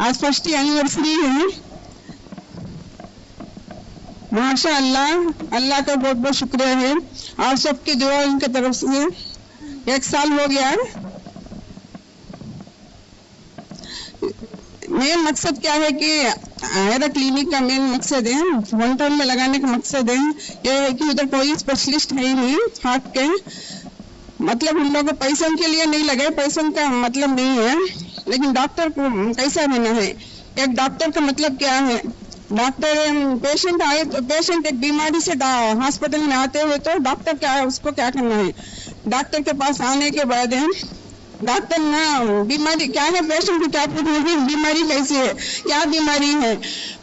आज first anniversary है। माशाअल्लाह, अल्लाह का बहुत बहुत शुक्रिया है आप सबकी दुआ उनके तरफ से। 1 साल हो गया। मेन मकसद क्या है कि मेरा क्लिनिक का मेन मकसद है, वन टाउन में लगाने का मकसद है ये है कि उधर कोई स्पेशलिस्ट है ही नहीं हार्ट के। मतलब हम लोग पैसों के लिए नहीं लगे, पैसों का मतलब नहीं है, लेकिन डॉक्टर को कैसा रहना है। एक डॉक्टर का मतलब क्या है, डॉक्टर पेशेंट आए तो पेशेंट एक बीमारी से हॉस्पिटल में आते हुए तो डॉक्टर क्या है, उसको क्या करना है। डॉक्टर के पास आने के बाद है डॉक्टर ना बीमारी क्या है, पेशेंट को क्या पूछना है बीमारी कैसी है, क्या बीमारी है।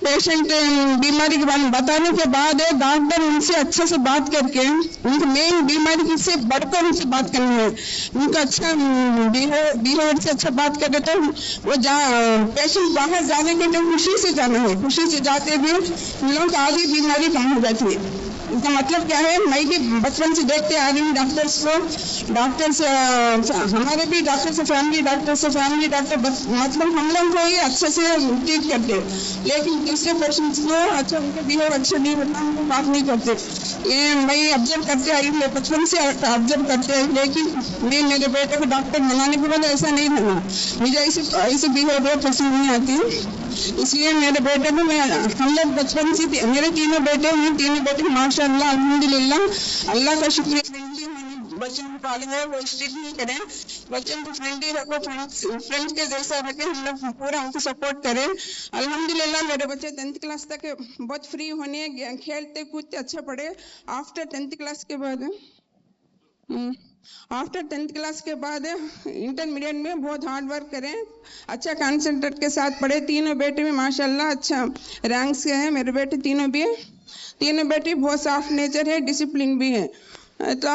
पेशेंट बीमारी के बारे में बताने के बाद डॉक्टर उनसे अच्छे से बात करके उनकी मेन बीमारी से बढ़कर उनसे बात करनी है। उनका अच्छा बिहेवियर से अच्छा बात करे तो वो पेशेंट बाहर जाने के लिए खुशी से जाना है। खुशी से जाते भी उन लोगों की आधी बीमारी कम हो जाती है। इसका मतलब क्या है, मैं भी बचपन से देखते आ रही हूँ डॉक्टर्स को, डॉक्टर्स हमारे भी डॉक्टर से फैमिली डॉक्टर मतलब हम लोग को ही अच्छे से ट्रीट करते, लेकिन दूसरे पेशेंट्स को अच्छा उनके बिहेव अच्छे नहीं होता, उनको बात नहीं करते। ये मैं ऑब्जर्व करते आई हूँ, बचपन से ऑब्जर्व करते आई, लेकिन मैं मेरे बेटे को डॉक्टर बनाने के बाद ऐसा नहीं बना। मुझे ऐसे बिहेवियर पसंद नहीं आती, इसलिए मेरे बेटे को हम लोग बचपन से मेरे तीनों बेटे हैं, तीनों बेटे माशाअल्लाह अल्हम्दुलिल्लाह अल्लाह का शुक्रिया। फ्रेंडली मैंने बच्चों को पाले हैं, वो स्ट्रिक्ट नहीं करें, बच्चों को फ्रेंडली रखो, फ्रेंड्स के जैसा रखें, हम लोग पूरा उनको सपोर्ट करें। अल्हम्दुलिल्लाह मेरे बच्चे 10th क्लास तक बहुत फ्री होने, खेलते कूदते अच्छा पढ़े। आफ्टर 10th क्लास के बाद इंटरमीडिएट में बहुत हार्ड वर्क करें, अच्छा कंसंट्रेट के साथ पढ़े। तीनों बेटे में माशाल्लाह अच्छा रैंक से हैं मेरे बेटे, तीनों बेटे बहुत सॉफ्ट नेचर है, डिसिप्लिन भी है। तो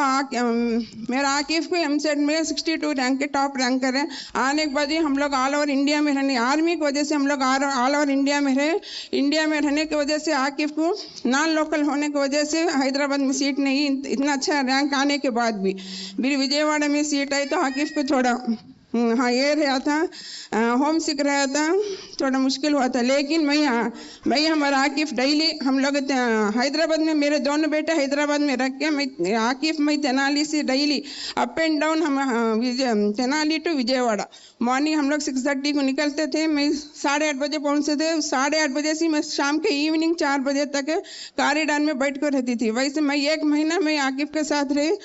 मेरा आकिफ को एमसेट में 62 रैंक के टॉप रैंकर है। आने के बाद ही हम लोग ऑल ओवर इंडिया में रहने, आर्मी की वजह से हम लोग ऑल ओवर इंडिया में रहे। इंडिया में रहने की वजह से आकिफ को नॉन लोकल होने की वजह से हैदराबाद में सीट नहीं, इतना अच्छा रैंक आने के बाद भी मेरी विजयवाड़ा में सीट आई तो आकिफ को थोड़ा हाँ ये रहा था, होम सिक रहा था, थोड़ा मुश्किल हुआ था। लेकिन मैं हमारा आकिफ डेली हम लोग हैदराबाद में, मेरे दोनों बेटे हैदराबाद में रख के मैं तेनाली से डेली अप एंड डाउन हम तेनाली टू विजयवाड़ा मॉर्निंग हम लोग 6:30 को निकलते थे, मैं 8:30 बजे पहुँचते थे। 8:30 बजे से मैं शाम के इवनिंग 4 बजे तक कॉरिडोर में बैठ कर रहती थी। वैसे मैं 1 महीना मैं आकिफ के साथ रही।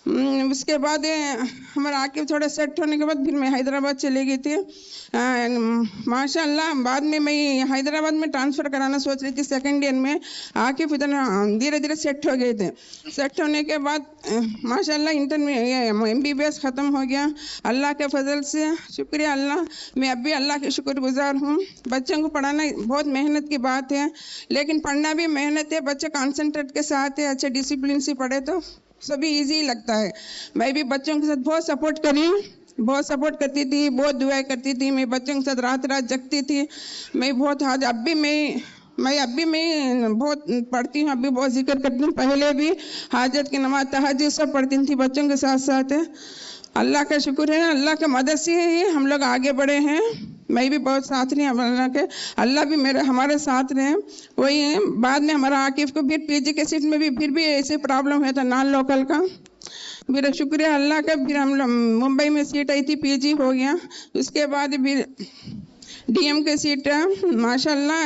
उसके बाद हमारा आकिफ थोड़ा सेट होने के बाद फिर मैं हैदराबाद चली गई थी। माशाल्लाह बाद में मैं हैदराबाद में ट्रांसफ़र कराना सोच रही थी सेकेंड ईयर में। आकिफ इधर धीरे धीरे सेट हो गए थे। सेट होने के बाद माशाल्लाह इंटर में MBBS ख़त्म हो गया अल्लाह के फजल से, शुक्रिया अल्लाह। मैं अब भी अल्लाह के शुक्रगुजार हूँ। बच्चों को पढ़ाना बहुत मेहनत की बात है, लेकिन पढ़ना भी मेहनत है। बच्चे कॉन्सेंट्रेट के साथ है, अच्छे डिसिप्लिन से पढ़े तो सभी इजी लगता है। मैं भी बच्चों के साथ बहुत सपोर्ट करती थी, बहुत दुआएं करती थी। मैं बच्चों के साथ रात जगती थी। मैं बहुत अब भी मैं बहुत पढ़ती हूँ, अभी बहुत जिक्र करती हूँ। पहले भी हाजत की नमाज तहज्जुद सब पढ़ती थी बच्चों के साथ साथ। अल्लाह का शुक्र है, अल्लाह के मदद से ही हम लोग आगे बढ़े हैं। मैं भी बहुत साथ रही अल्लाह के, अल्लाह भी हमारे साथ रहे। वही है, बाद में हमारा आकिफ को फिर PG के सीट में भी फिर भी ऐसे प्रॉब्लम हुआ था नॉन लोकल का। मेरा शुक्रिया अल्लाह का, फिर हम लोग मुंबई में सीट आई थी, PG हो गया। उसके बाद फिर DM के सीट माशाल्लाह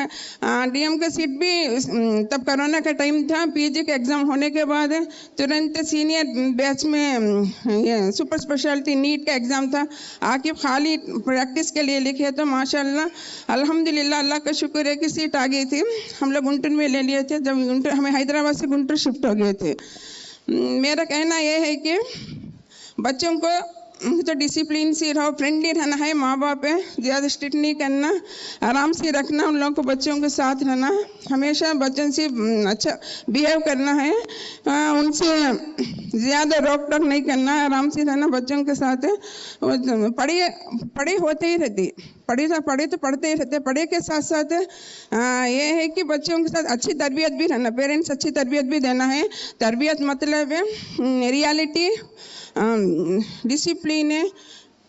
DM के सीट भी तब कोरोना का टाइम था। PG के एग्ज़ाम होने के बाद तुरंत सीनियर बैच में ये सुपर स्पेशलिटी नीट का एग्ज़ाम था। आकिफ खाली प्रैक्टिस के लिए लिखे तो माशाल्लाह अल्हम्दुलिल्लाह अल्लाह का शुक्र है कि सीट आ गई थी। हम लोग गुंटूर में ले लिए थे, जब गुंटूर हमें हैदराबाद से गुंटूर शिफ्ट हो गए थे। मेरा कहना यह है कि बच्चों को तो डिसिप्लिन से रहो, फ्रेंडली रहना है, माँ बाप है, ज़्यादा स्ट्रिक्ट नहीं करना, आराम से रखना उन लोगों को, बच्चों के साथ रहना, हमेशा बच्चों से अच्छा बिहेव करना है, उनसे ज़्यादा रोक टोक नहीं करना, आराम से रहना बच्चों के साथ। पढ़े होते ही रहती, पढ़े तो पढ़ते ही रहते। पढ़े के साथ साथ ये है कि बच्चों के साथ अच्छी तरबियत भी रहना, पेरेंट्स अच्छी तरबियत भी देना है। तरबियत मतलब है रियलिटी, डिसिप्लिन है,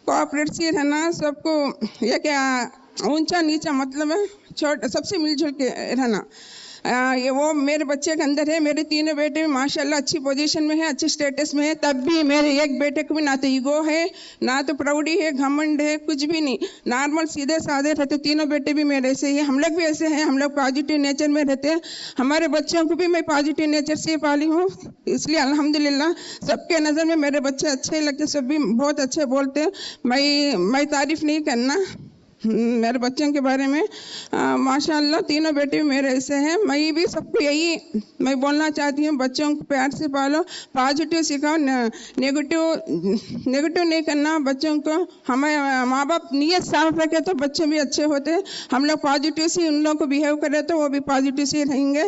कोऑपरेट से रहना, सबको ये क्या ऊंचा नीचा मतलब है, छोटा सबसे मिलजुल के रहना। ये वो मेरे बच्चे के अंदर है। मेरे तीनों बेटे माशाल्लाह अच्छी पोजीशन में है, अच्छे स्टेटस में है। तब भी मेरे एक बेटे को भी ना तो ईगो है, ना तो प्राउडी है, घमंड है, कुछ भी नहीं। नॉर्मल सीधे साधे रहते। तीनों बेटे भी मेरे ऐसे ही हैं, हम लोग भी ऐसे हैं। हम लोग पॉजिटिव नेचर में रहते हैं। हमारे बच्चों को भी मैं पॉजिटिव नेचर से पाली हूँ, इसलिए अल्हम्दुलिल्लाह सबके नज़र में मेरे बच्चे अच्छे लगते, सब भी बहुत अच्छे बोलते हैं। मैं तारीफ नहीं करना मेरे बच्चों के बारे में। माशाल्लाह तीनों बेटे मेरे ऐसे हैं। मैं भी सबको यही मैं बोलना चाहती हूँ, बच्चों को प्यार से पालो, पॉजिटिव सिखाओ, नेगेटिव नहीं करना बच्चों को। हमें माँ बाप नीयत साफ रखे तो बच्चे भी अच्छे होते हैं। हम लोग पॉजिटिव से उन लोगों को बिहेव करें तो वो भी पॉजिटिव से रहेंगे।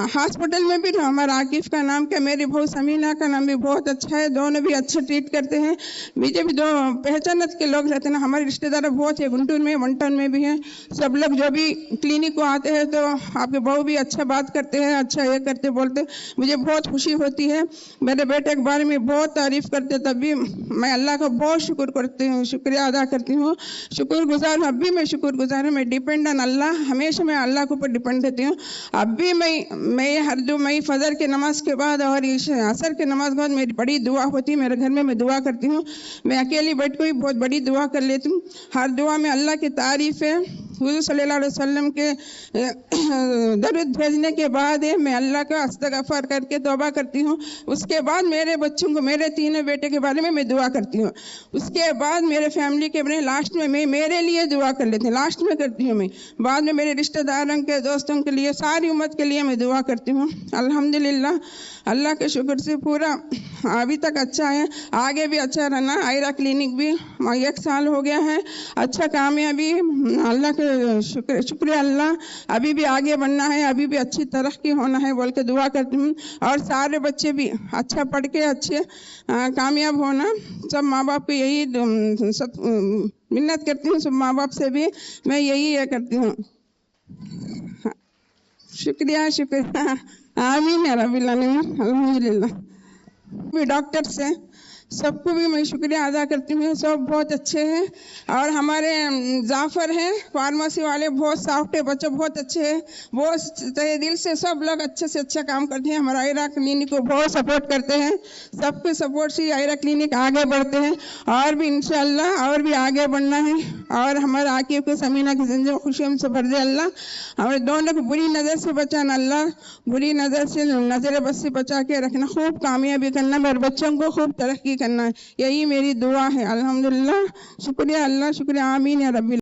हॉस्पिटल में भी हमारा आकिफ का नाम क्या, मेरी बहू समीना का नाम भी बहुत अच्छा है। दोनों भी अच्छे ट्रीट करते हैं। मुझे भी दो पहचानत के लोग रहते हैं ना, हमारे रिश्तेदार बहुत है, गुंटूर में, वन टाउन में भी हैं। सब लोग जो भी क्लिनिक को आते हैं तो आपके बहू भी अच्छा बात करते हैं, अच्छा ये करते बोलते, मुझे बहुत खुशी होती है। मेरे बेटे के बारे में बहुत तारीफ करते, तब भी मैं अल्लाह का बहुत शुक्र करती हूँ, शुक्रिया अदा करती हूँ, शुक्रगुजार। अब भी मैं शुक्रगुजार हूँ। मैं डिपेंड ऑन अल्लाह, हमेशा मैं अल्लाह के ऊपर डिपेंड रहती हूँ। अब भी मैं हर दो मैं फजर के नमाज के बाद और असर के नमाज के बाद मेरी बड़ी दुआ होती है। मेरे घर में मैं दुआ करती हूँ। मैं अकेली बैठ कर बहुत बड़ी दुआ कर लेती हूँ। हर दुआ में अल्लाह की तारीफ है। हुज़ूर सल्लल्लाहु अलैहि वसल्लम के दरूद भेजने के बाद मैं अल्लाह का इस्तग़फ़ार करके तौबा करती हूँ। उसके बाद मेरे बच्चों को, मेरे तीनों बेटे के बारे में मैं दुआ करती हूँ। उसके बाद मेरे फैमिली के बारे में लास्ट में मैं मेरे लिए दुआ कर लेती हूँ, लास्ट में करती हूँ मैं। बाद में मेरे रिश्तेदारों के, दोस्तों के लिए, सारी उम्मत के लिए मैं दुआ करती हूँ। अल्हम्दुलिल्लाह अल्लाह के शुक्र से पूरा अभी तक अच्छा है, आगे भी अच्छा रहना। आयरा क्लिनिक भी 1 साल हो गया है, अच्छा कामयाबी, अल्लाह के शुक्रिया अल्लाह। अभी भी आगे बढ़ना है, अभी भी अच्छी तरक्की होना है बोल के दुआ करती हूँ। और सारे बच्चे भी अच्छा पढ़ के अच्छे कामयाब होना। सब माँ बाप को यही सब मिन्नत करती हूँ। सब माँ बाप से भी मैं यही ये करती हूँ। शुक्रिया शुक्रिया, आमीन या रब्बिल आलमीन, अल्हम्दुलिल्लाह। भी डॉक्टर से सबको भी मैं शुक्रिया अदा करती हूँ, सब बहुत अच्छे हैं। और हमारे जाफ़र हैं फार्मेसी वाले, बहुत सॉफ्ट है, बच्चे बहुत अच्छे हैं, बहुत तहे दिल से सब लोग अच्छे से अच्छा काम करते हैं। हमारा आयरा क्लिनिक को बहुत सपोर्ट करते हैं। सबके सपोर्ट से आयरा क्लिनिक आगे बढ़ते हैं और भी इंशाअल्लाह और भी आगे बढ़ना है। और हमारे आकिब को, समीना की ज़िंदगी खुशियों से भर दे अल्लाह। हमारे दोनों को बुरी नज़र से बचाना अल्लाह, बुरी नज़र से, नज़र बस से बचा के रखना, खूब कामयाबी करना, मेरे बच्चों को खूब तरक्की करना है, यही मेरी दुआ है। अल्हम्दुलिल्लाह, शुक्रिया अल्लाह, शुक्रिया, आमीन या रब्बिल।